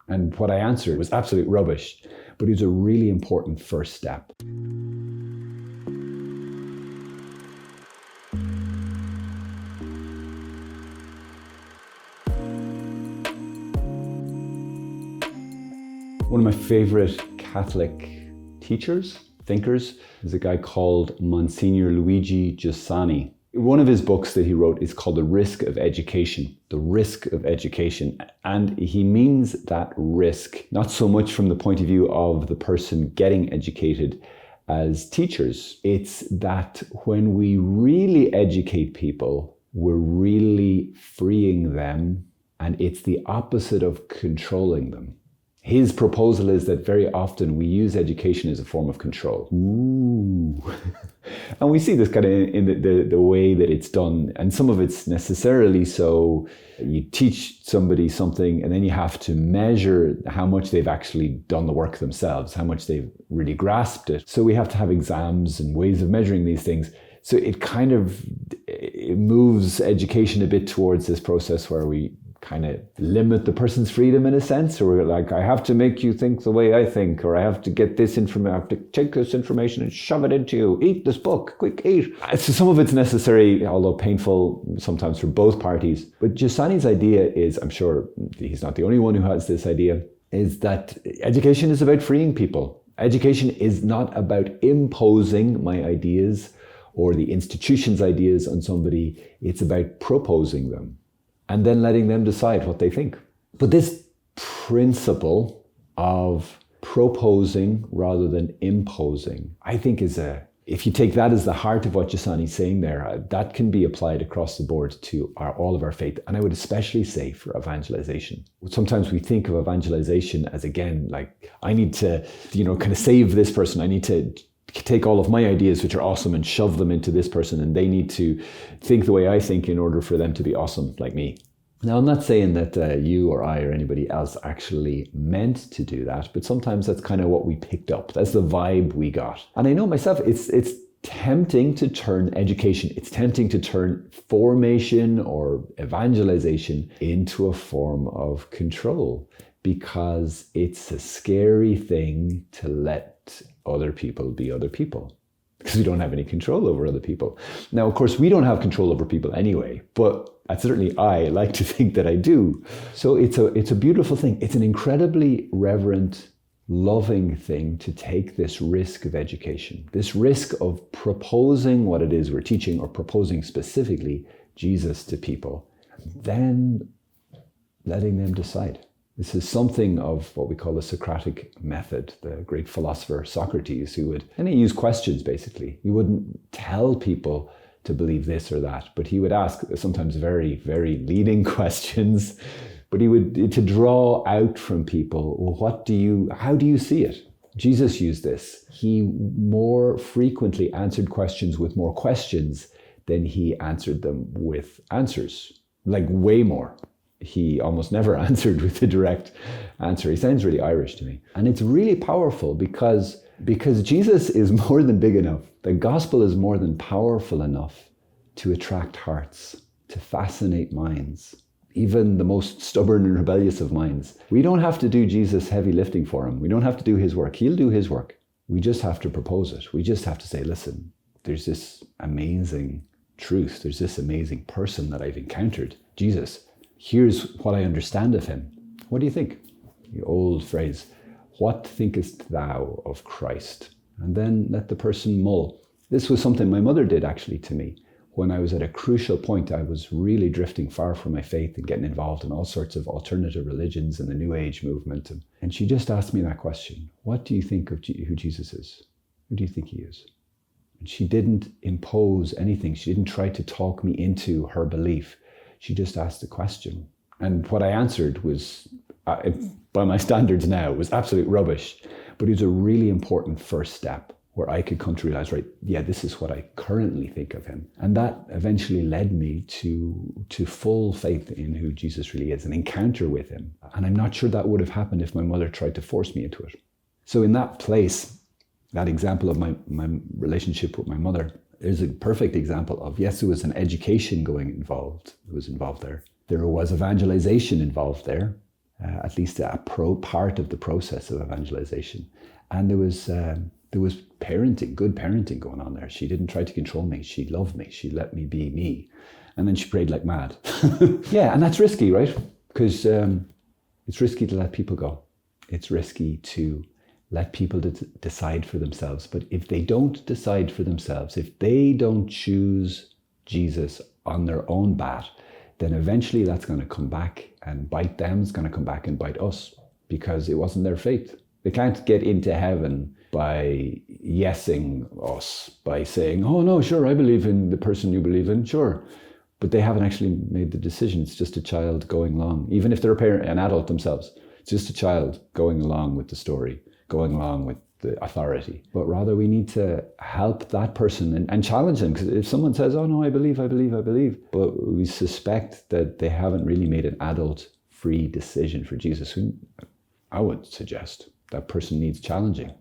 And what I answered was absolute rubbish, but it was a really important first step. One of my favorite Catholic teachers, thinkers, is a guy called Monsignor Luigi Giussani. One of his books that he wrote is called The Risk of Education. The Risk of Education. And he means that risk, not so much from the point of view of the person getting educated as teachers. It's that when we really educate people, we're really freeing them, and it's the opposite of controlling them. His proposal is that very often we use education as a form of control. Ooh. And we see this kind of in the way that it's done. And some of it's necessarily so. You teach somebody something and then you have to measure how much they've actually done the work themselves, how much they've really grasped it. So we have to have exams and ways of measuring these things. So it moves education a bit towards this process where we kind of limit the person's freedom in a sense, or we're like, I have to make you think the way I think, or I have to get this information, I have to take this information and shove it into you. Eat this book, quick, eat. So some of it's necessary, although painful sometimes for both parties. But Giussani's idea is, I'm sure he's not the only one who has this idea, is that education is about freeing people. Education is not about imposing my ideas or the institution's ideas on somebody. It's about proposing them and then letting them decide what they think. But this principle of proposing rather than imposing, I think if you take that as the heart of what Giussani's saying there, that can be applied across the board to all of our faith. And I would especially say for evangelization. Sometimes we think of evangelization as, again, like, I need to, kind of save this person. I need to take all of my ideas, which are awesome, and shove them into this person, and they need to think the way I think in order for them to be awesome like me. Now, I'm not saying that you or I or anybody else actually meant to do that, but sometimes that's kind of what we picked up. That's the vibe we got. And I know myself, it's tempting to turn education, it's tempting to turn formation or evangelization into a form of control, because it's a scary thing to let other people be other people, because we don't have any control over other people. Now, of course, we don't have control over people anyway, but certainly I like to think that I do. So it's a beautiful thing. It's an incredibly reverent, loving thing to take this risk of education, this risk of proposing what it is we're teaching, or proposing specifically Jesus to people, then letting them decide. This is something of what we call the Socratic Method, the great philosopher Socrates, who would use questions, basically. He wouldn't tell people to believe this or that, but he would ask sometimes very, very leading questions, but he would, to draw out from people, well, how do you see it? Jesus used this. He more frequently answered questions with more questions than he answered them with answers, like way more. He almost never answered with a direct answer. He sounds really Irish to me. And it's really powerful because Jesus is more than big enough. The gospel is more than powerful enough to attract hearts, to fascinate minds, even the most stubborn and rebellious of minds. We don't have to do Jesus' heavy lifting for him. We don't have to do his work. He'll do his work. We just have to propose it. We just have to say, listen, there's this amazing truth. There's this amazing person that I've encountered, Jesus. Here's what I understand of him. What do you think? The old phrase, what thinkest thou of Christ? And then let the person mull. This was something my mother did actually to me. When I was at a crucial point, I was really drifting far from my faith and getting involved in all sorts of alternative religions and the New Age movement. And she just asked me that question. What do you think of who Jesus is? Who do you think he is? And she didn't impose anything. She didn't try to talk me into her belief. She just asked the question. And what I answered was, by my standards now, was absolute rubbish. But it was a really important first step where I could come to realize, right, yeah, this is what I currently think of him. And that eventually led me to full faith in who Jesus really is, an encounter with him. And I'm not sure that would have happened if my mother tried to force me into it. So in that place, that example of my relationship with my mother, there's a perfect example of, yes, there was an education involved there. There was evangelization involved there. at least a part of the process of evangelization. And there was parenting, good parenting going on there. She didn't try to control me. She loved me. She let me be me. And then she prayed like mad. Yeah, and that's risky, right? Because it's risky to let people go. It's risky to let people decide for themselves. But if they don't decide for themselves, if they don't choose Jesus on their own bat, then eventually that's going to come back and bite them. It's going to come back and bite us because it wasn't their faith. They can't get into heaven by yesing us, by saying, oh no, sure, I believe in the person you believe in, sure. But they haven't actually made the decision. It's just a child going along. Even if they're a parent, an adult themselves, it's just a child going along with the story, going along with the authority. But rather we need to help that person and challenge them. Because if someone says, oh no, I believe, but we suspect that they haven't really made an adult-free decision for Jesus, I would suggest that person needs challenging.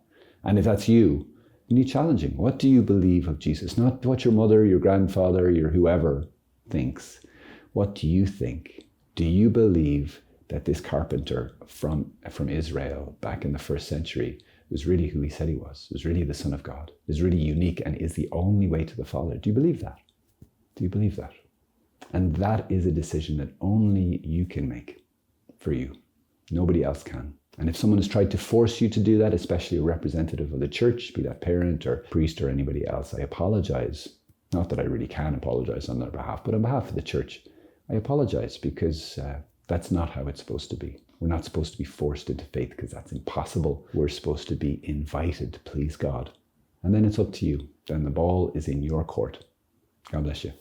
And if that's you need challenging. What do you believe of Jesus? Not what your mother, your grandfather, your whoever thinks. What do you think? Do you believe that this carpenter from Israel back in the 1st century was really who he said he was really the Son of God, is really unique and is the only way to the Father? Do you believe that? Do you believe that? And that is a decision that only you can make for you. Nobody else can. And if someone has tried to force you to do that, especially a representative of the church, be that parent or priest or anybody else, I apologize. Not that I really can apologize on their behalf, but on behalf of the church, I apologize because that's not how it's supposed to be. We're not supposed to be forced into faith because that's impossible. We're supposed to be invited to please God. And then it's up to you. Then the ball is in your court. God bless you.